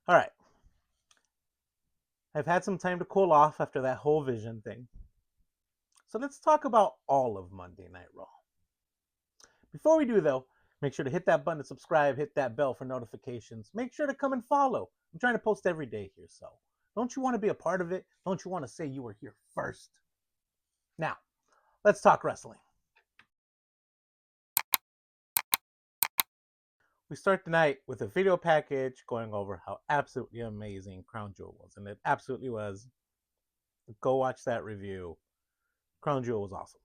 All right. I've had some time to cool off after that whole Vision thing. So let's talk about all of Monday Night Raw. Before we do, though, make sure to hit that button to subscribe, hit that bell for notifications. Make sure to come and follow. I'm trying to post every day here, so don't you want to be a part of it? Don't you want to say you were here first? Now, let's talk wrestling. We start the night with a video package going over how absolutely amazing Crown Jewel was, and it absolutely was. Go watch that review. Crown Jewel was awesome.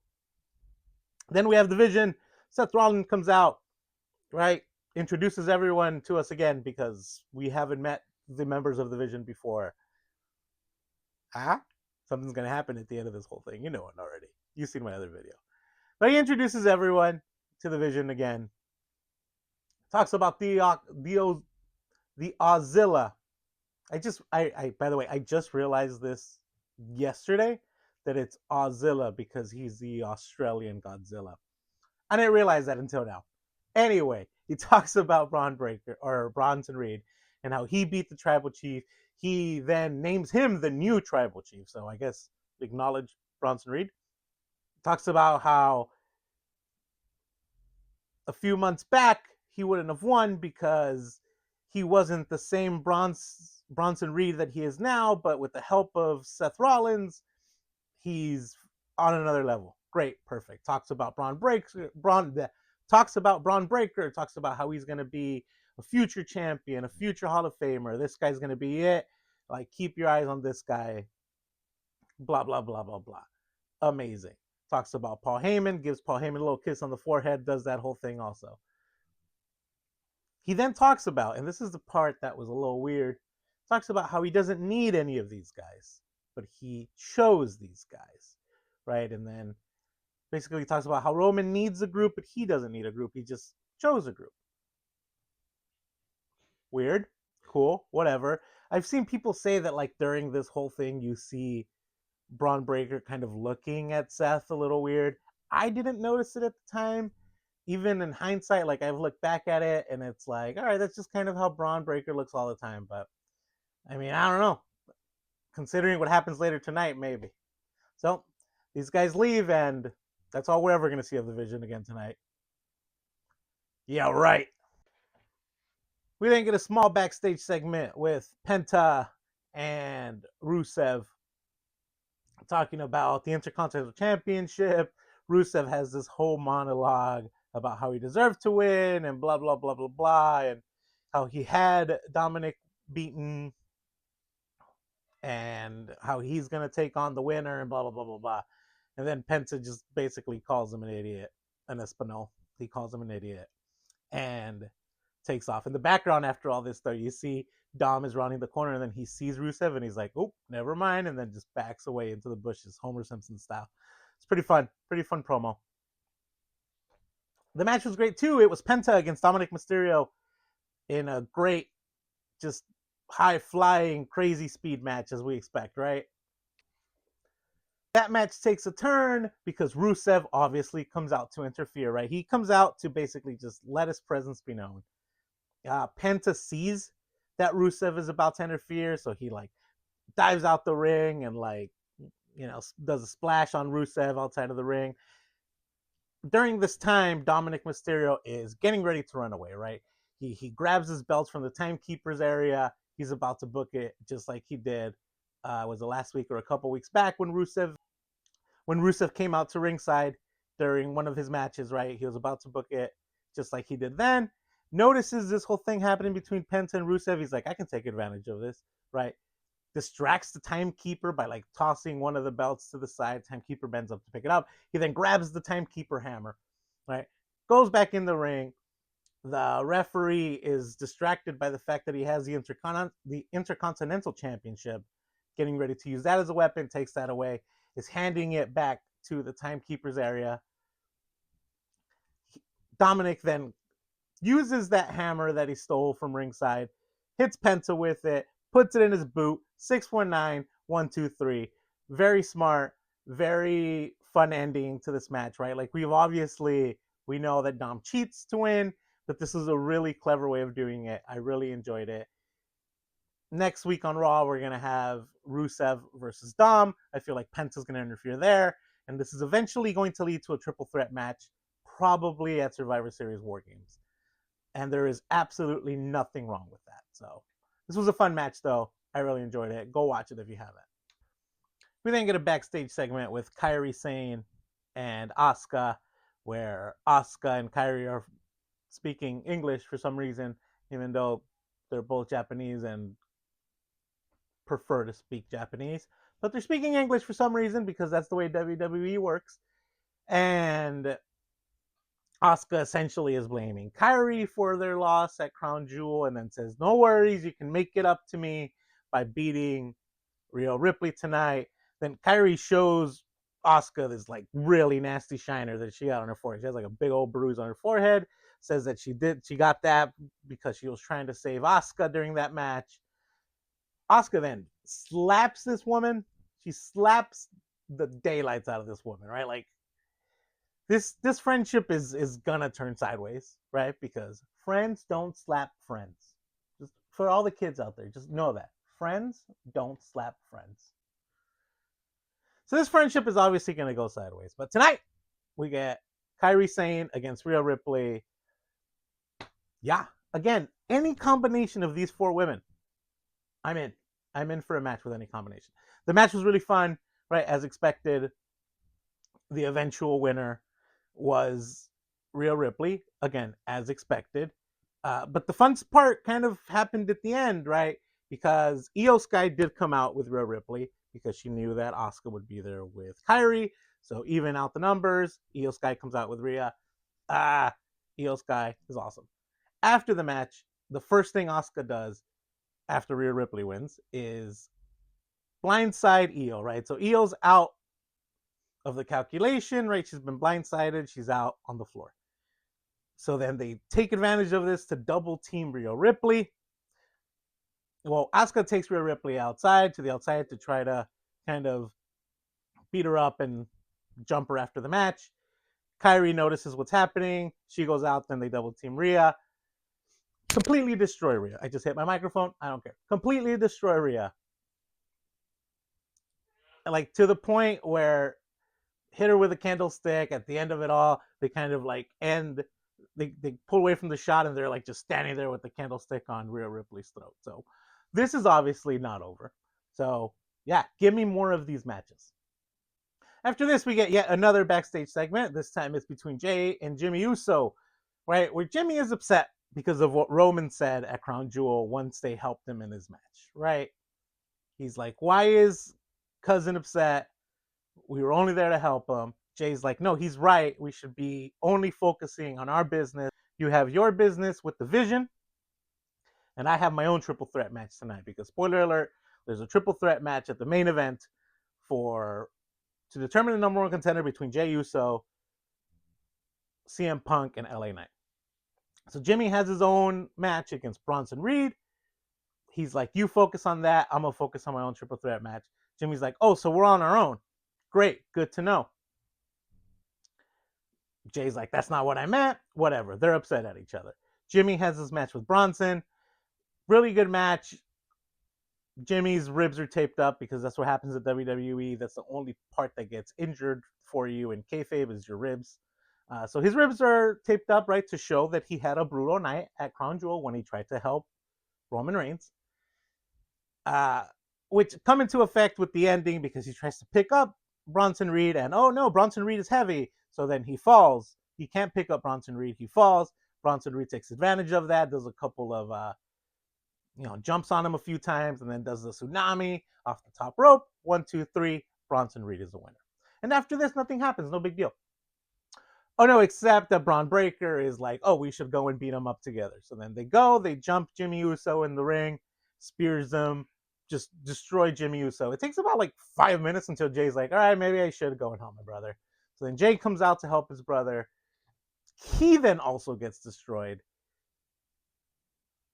Then we have the Vision. Seth Rollins comes out, right? Introduces everyone to us again because we haven't met the members of the Vision before. Something's going to happen at the end of this whole thing. You know it already. You've seen my other video. But he introduces everyone to the Vision again. Talks about the Ozilla. By the way, I just realized this yesterday that it's Ozilla because he's the Australian Godzilla. I didn't realize that until now. Anyway, he talks about Bronson Reed and how he beat the tribal chief. He then names him the new tribal chief. So I guess acknowledge Bronson Reed. Talks about how a few months back he wouldn't have won because he wasn't the same Bronson Reed that he is now, but with the help of Seth Rollins, he's on another level. Great, perfect. Talks about Bron Breaker, talks about Bron Breaker, talks about how he's going to be a future champion, a future Hall of Famer. This guy's going to be it. Like, keep your eyes on this guy. Blah, blah, blah, blah, blah. Amazing. Talks about Paul Heyman, gives Paul Heyman a little kiss on the forehead, does that whole thing also. He then talks about, and this is the part that was a little weird, talks about how he doesn't need any of these guys, but he chose these guys, right? And then basically talks about how Roman needs a group, but he doesn't need a group. He just chose a group. Weird, cool, whatever. I've seen people say that like during this whole thing, you see Braun Breaker kind of looking at Seth a little weird. I didn't notice it at the time. Even in hindsight, like I've looked back at it and it's like, all right, that's just kind of how Braun Breaker looks all the time. But I mean, I don't know. Considering what happens later tonight, maybe. So these guys leave, and that's all we're ever going to see of the Vision again tonight. Yeah, right. We then get a small backstage segment with Penta and Rusev talking about the Intercontinental Championship. Rusev has this whole monologue about how he deserved to win and blah, blah, blah, blah, blah, and how he had Dominic beaten and how he's going to take on the winner and blah, blah, blah, blah, blah. And then Penta just basically calls him an idiot, an Espinal. He calls him an idiot and takes off. In the background, after all this, though, you see Dom is rounding the corner and then he sees Rusev and he's like, oh, never mind. And then just backs away into the bushes, Homer Simpson style. It's pretty fun promo. The match was great too. It was Penta against Dominic Mysterio in a great, just high flying, crazy speed match as we expect, right? That match takes a turn because Rusev obviously comes out to interfere, right? He comes out to basically just let his presence be known. Penta sees that Rusev is about to interfere, so he like dives out the ring and like does a splash on Rusev outside of the ring. During this time, Dominic Mysterio is getting ready to run away, right? He grabs his belts from the timekeepers area. He's about to book it just like he did. Was it last week or a couple weeks back when Rusev came out to ringside during one of his matches, right? He was about to book it just like he did then. Notices this whole thing happening between Penta and Rusev. He's like, I can take advantage of this, right? Distracts the timekeeper by like tossing one of the belts to the side. Timekeeper bends up to pick it up. He then grabs the timekeeper hammer, right? Goes back in the ring. The referee is distracted by the fact that he has the Intercontinental Championship, getting ready to use that as a weapon, takes that away, is handing it back to the timekeeper's area. Dominic then uses that hammer that he stole from ringside, hits Penta with it, puts it in his boot. 619, 1, 2, 3. Very smart, very fun ending to this match, right? Like we know that Dom cheats to win, but this is a really clever way of doing it. I really enjoyed it. Next week on Raw, we're going to have Rusev versus Dom. I feel like Penta's going to interfere there. And this is eventually going to lead to a triple threat match, probably at Survivor Series War Games. And there is absolutely nothing wrong with that. So this was a fun match, though. I really enjoyed it. Go watch it if you haven't. We then get a backstage segment with Kairi Sane and Asuka, where Asuka and Kairi are speaking English for some reason, even though they're both Japanese and prefer to speak Japanese. But they're speaking English for some reason because that's the way WWE works. And Asuka essentially is blaming Kairi for their loss at Crown Jewel and then says, no worries, you can make it up to me by beating Rhea Ripley tonight. Then Kairi shows Asuka this like really nasty shiner that she got on her forehead. She has like a big old bruise on her forehead. Says that she got that because she was trying to save Asuka during that match. Asuka then slaps this woman. She slaps the daylights out of this woman, right? Like this friendship is gonna turn sideways, right? Because friends don't slap friends. Just for all the kids out there, just know that friends don't slap friends. So this friendship is obviously gonna go sideways. But tonight we get Kairi Sane against Rhea Ripley. Yeah, again, any combination of these four women, I'm in. I'm in for a match with any combination. The match was really fun, right? As expected, the eventual winner was Rhea Ripley, again, as expected. But the fun part kind of happened at the end, right? Because Io Sky did come out with Rhea Ripley because she knew that Asuka would be there with Kairi. So even out the numbers, Io Sky comes out with Rhea. Io Sky is awesome. After the match, the first thing Asuka does after Rhea Ripley wins is blindside Io, right? So Io's out of the calculation, right? She's been blindsided. She's out on the floor. So then they take advantage of this to double team Rhea Ripley. Well, Asuka takes Rhea Ripley outside to the outside to try to kind of beat her up and jump her after the match. Kairi notices what's happening. She goes out, then they double team Rhea. Completely destroy Rhea. I just hit my microphone. I don't care. Completely destroy Rhea. Like to the point where hit her with a candlestick. At the end of it all, they kind of like end. They pull away from the shot and they're like just standing there with the candlestick on Rhea Ripley's throat. So this is obviously not over. So yeah, give me more of these matches. After this, we get yet another backstage segment. This time it's between Jay and Jimmy Uso, right? Where Jimmy is upset because of what Roman said at Crown Jewel once they helped him in his match, right? He's like, why is cousin upset? We were only there to help him. Jay's like, no, he's right. We should be only focusing on our business. You have your business with the Vision, and I have my own triple threat match tonight because, spoiler alert, there's a triple threat match at the main event to determine the number one contender between Jay Uso, CM Punk, and LA Knight. So Jimmy has his own match against Bronson Reed. He's like, you focus on that. I'm going to focus on my own triple threat match. Jimmy's like, oh, so we're on our own. Great. Good to know. Jay's like, that's not what I meant. Whatever. They're upset at each other. Jimmy has his match with Bronson. Really good match. Jimmy's ribs are taped up because that's what happens at WWE. That's the only part that gets injured for you in kayfabe is your ribs. So his ribs are taped up, right, to show that he had a brutal night at Crown Jewel when he tried to help Roman Reigns. Which come into effect with the ending because he tries to pick up Bronson Reed and oh no, Bronson Reed is heavy. So then he falls. He can't pick up Bronson Reed. He falls. Bronson Reed takes advantage of that. Does a couple of jumps on him a few times and then does the tsunami off the top rope. 1, 2, 3. Bronson Reed is the winner. And after this, nothing happens. No big deal. Oh no, except that Braun Breaker is like, oh, we should go and beat him up together. So then they jump Jimmy Uso in the ring, spears him, just destroy Jimmy Uso. It takes about like 5 minutes until Jay's like, all right, maybe I should go and help my brother. So then Jay comes out to help his brother. He then also gets destroyed.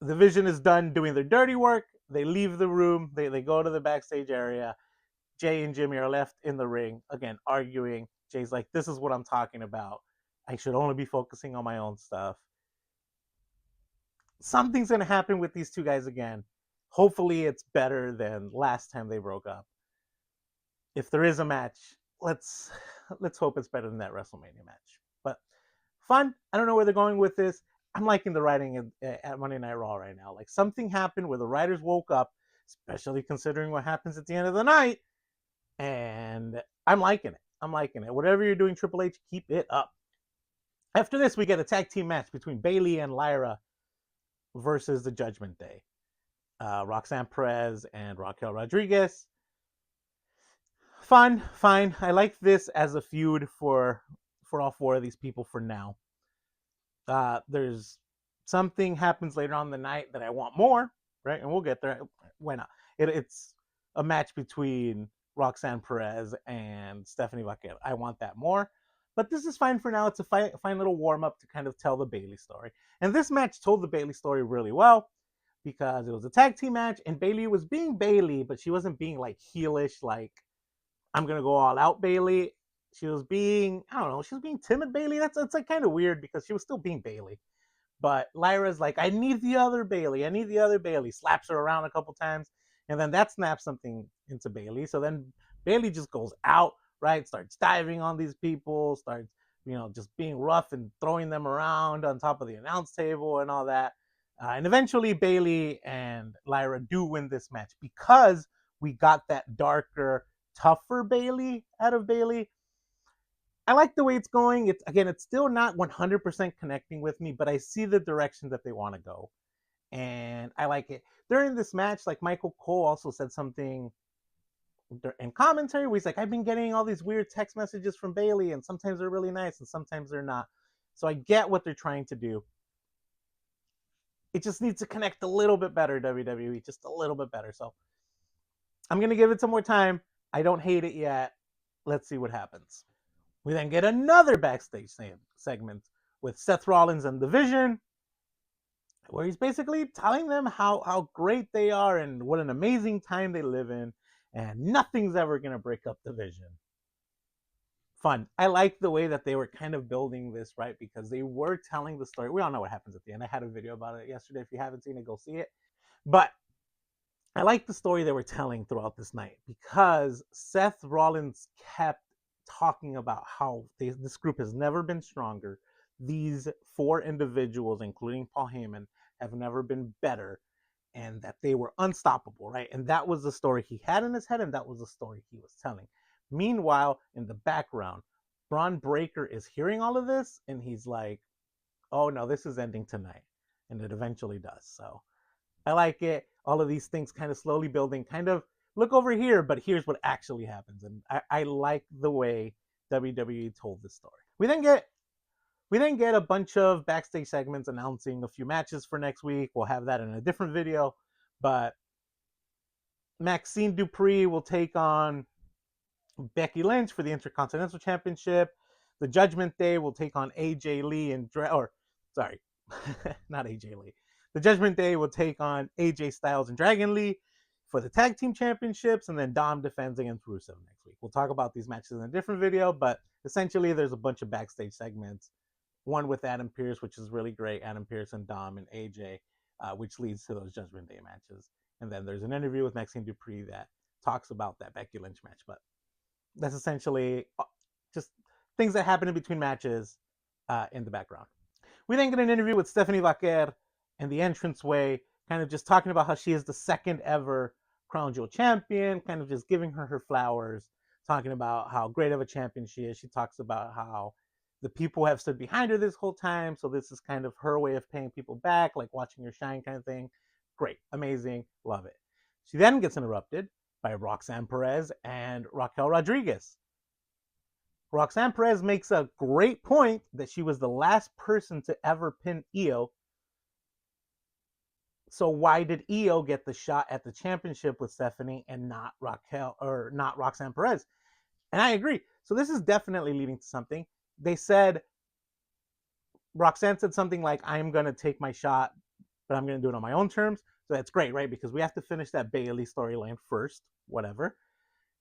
The Vision is done doing their dirty work. They leave the room. They go to the backstage area. Jay and Jimmy are left in the ring, again, arguing. Jay's like, this is what I'm talking about. I should only be focusing on my own stuff. Something's going to happen with these two guys again. Hopefully it's better than last time they broke up. If there is a match, let's hope it's better than that WrestleMania match. But fun. I don't know where they're going with this. I'm liking the writing at Monday Night Raw right now. Like something happened where the writers woke up, especially considering what happens at the end of the night, and I'm liking it. I'm liking it. Whatever you're doing, Triple H, keep it up. After this, we get a tag team match between Bayley and Lyra versus the Judgment Day. Roxanne Perez and Raquel Rodriguez. Fun, fine. I like this as a feud for all four of these people for now. There's something happens later on in the night that I want more, right? And we'll get there. Why not? It's a match between Roxanne Perez and Stephanie Vaquero. I want that more. But this is fine for now. It's a fine little warm up to kind of tell the Bayley story. And this match told the Bayley story really well because it was a tag team match and Bayley was being Bayley, but she wasn't being like heelish, like I'm gonna go all out Bayley. She was being, I don't know, she was being timid Bayley. That's like kind of weird because she was still being Bayley. But Lyra's like, I need the other Bayley. I need the other Bayley. Slaps her around a couple times, and then that snaps something into Bayley. So then Bayley just goes out, right? Starts diving on these people, starts, just being rough and throwing them around on top of the announce table and all that. And eventually Bayley and Lyra do win this match because we got that darker, tougher Bayley out of Bayley. I like the way it's going. It's still not 100% connecting with me, but I see the direction that they want to go, and I like it. During this match, like Michael Cole also said something in commentary where he's like, "I've been getting all these weird text messages from Bayley, and sometimes they're really nice, and sometimes they're not." So I get what they're trying to do. It just needs to connect a little bit better, WWE, just a little bit better. So I'm gonna give it some more time. I don't hate it yet. Let's see what happens. We then get another backstage segment with Seth Rollins and the Vision, where he's basically telling them how great they are and what an amazing time they live in, and nothing's ever going to break up the Vision. Fun. I like the way that they were kind of building this, right? Because they were telling the story. We all know what happens at the end. I had a video about it yesterday. If you haven't seen it, go see it. But I like the story they were telling throughout this night because Seth Rollins kept talking about how this group has never been stronger. These four individuals, including Paul Heyman, have never been better, and that they were unstoppable, right? And that was the story he had in his head, and that was the story he was telling. Meanwhile, in the background, Bron Breakker is hearing all of this, and he's like, oh no, this is ending tonight. And it eventually does. So I like it. All of these things kind of slowly building, kind of look over here, but here's what actually happens. And I like the way WWE told this story. We then get a bunch of backstage segments announcing a few matches for next week. We'll have that in a different video. But Maxine Dupree will take on Becky Lynch for the Intercontinental Championship. The Judgment Day will take on AJ Lee and not AJ Lee. The Judgment Day will take on AJ Styles and Dragon Lee for the tag team championships, and then Dom defends against Rusev next week. We'll talk about these matches in a different video, but essentially there's a bunch of backstage segments. One with Adam Pearce, which is really great. Adam Pearce and Dom and AJ, which leads to those Judgment Day matches. And then there's an interview with Maxine Dupree that talks about that Becky Lynch match. But that's essentially just things that happen in between matches in the background. We then get an interview with Stephanie Vaquer in the entranceway, kind of just talking about how she is the second ever Crown Jewel champion, kind of just giving her flowers, talking about how great of a champion she is. She talks about how the people have stood behind her this whole time, so this is kind of her way of paying people back, like watching her shine kind of thing. Great, amazing, love it. She then gets interrupted by Roxanne Perez and Raquel Rodriguez. Roxanne Perez makes a great point that she was the last person to ever pin Io. So why did Io get the shot at the championship with Stephanie and not Roxanne Perez? And I agree. So this is definitely leading to something. They said, Roxanne said something like, I'm going to take my shot, but I'm going to do it on my own terms. So that's great, right? Because we have to finish that Bayley storyline first, whatever.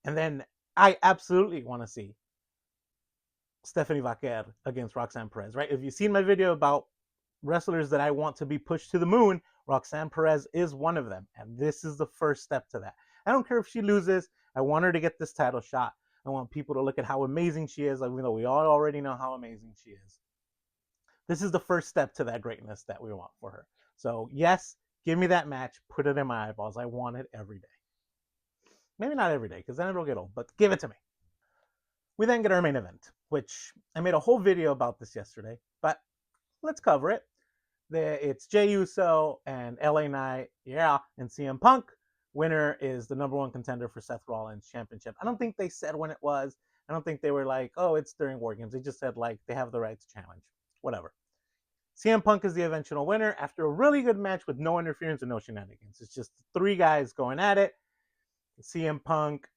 And then I absolutely want to see Stephanie Vaquer against Roxanne Perez, right? If you've seen my video about wrestlers that I want to be pushed to the moon, Roxanne Perez is one of them. And this is the first step to that. I don't care if she loses. I want her to get this title shot. I want people to look at how amazing she is, even though we all already know how amazing she is. This is the first step to that greatness that we want for her. So, yes, give me that match. Put it in my eyeballs. I want it every day. Maybe not every day, because then it'll get old, but give it to me. We then get our main event, which I made a whole video about this yesterday, but let's cover it. It's Jey Uso and LA Knight, and CM Punk. Winner is the number one contender for Seth Rollins championship. I don't think they said when it was. I don't think they were like, oh, it's during War Games. They just said like they have the right to challenge. Whatever. CM Punk is the eventual winner after a really good match with no interference and no shenanigans. It's just three guys going at it. CM Punk,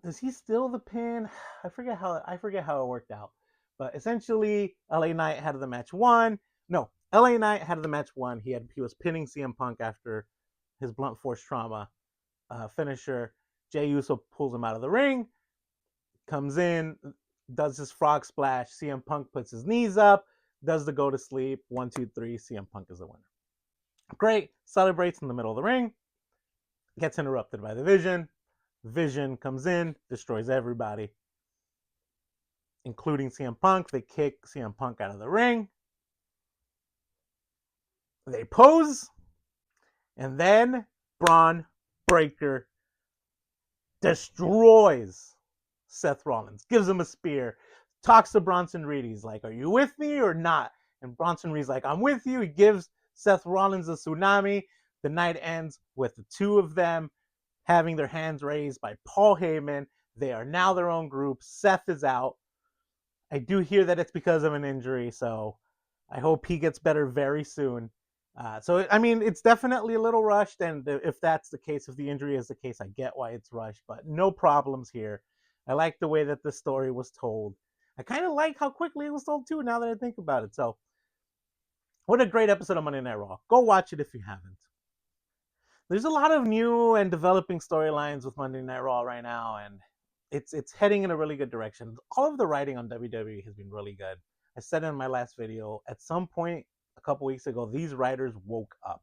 does he steal the pin? I forget how it worked out. But essentially, LA Knight had the match won. No, LA Knight had the match won. He was pinning CM Punk after his blunt force trauma finisher. Jey Uso pulls him out of the ring, comes in, does his frog splash. CM Punk puts his knees up, does the go to sleep. 1, 2, 3. CM Punk is the winner. Great. Celebrates in the middle of the ring. Gets interrupted by the Vision. Vision comes in, destroys everybody, including CM Punk. They kick CM Punk out of the ring. They pose. And then Bron Breakker destroys Seth Rollins, gives him a spear, talks to Bronson Reed. He's like, are you with me or not? And Bronson Reed's like, I'm with you. He gives Seth Rollins a tsunami. The night ends with the two of them having their hands raised by Paul Heyman. They are now their own group. Seth is out. I do hear that it's because of an injury, so I hope he gets better very soon. It's definitely a little rushed, and if that's the case, if the injury is the case, I get why it's rushed, but no problems here. I like the way that the story was told. I kind of like how quickly it was told, too, now that I think about it. So, what a great episode of Monday Night Raw. Go watch it if you haven't. There's a lot of new and developing storylines with Monday Night Raw right now, and it's heading in a really good direction. All of the writing on WWE has been really good. I said in my last video, at some point a couple weeks ago, these writers woke up.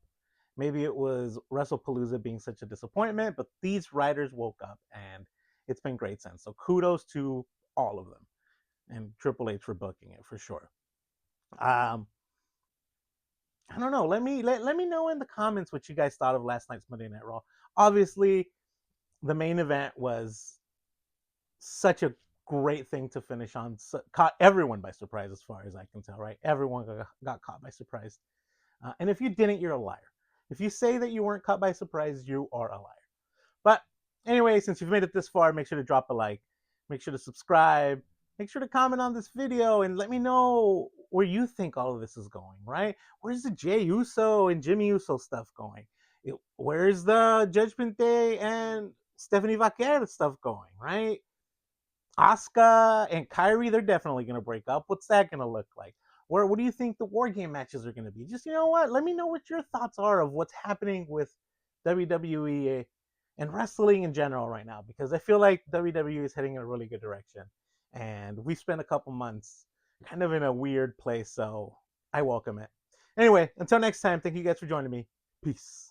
Maybe it was WrestlePalooza being such a disappointment, but these writers woke up, and it's been great since. So kudos to all of them, and Triple H for booking it for sure. I don't know. Let me know in the comments what you guys thought of last night's Monday Night Raw. Obviously, the main event was such a great thing to finish on. Caught everyone by surprise, as far as I can tell. Right? Everyone got caught by surprise. And if you didn't, you're a liar. If you say that you weren't caught by surprise, you are a liar. But anyway, since you've made it this far, make sure to drop a like. Make sure to subscribe. Make sure to comment on this video and let me know where you think all of this is going, right? Where's the Jey Uso and Jimmy Uso stuff going? Where's the Judgment Day and Stephanie Vaquer stuff going, right? Asuka and Kyrie, they're definitely going to break up. What's that going to look like? What do you think the War Game matches are going to be? Just, you know what? Let me know what your thoughts are of what's happening with WWE and wrestling in general right now, because I feel like WWE is heading in a really good direction. And we've spent a couple months kind of in a weird place, so I welcome it. Anyway, until next time, thank you guys for joining me. Peace.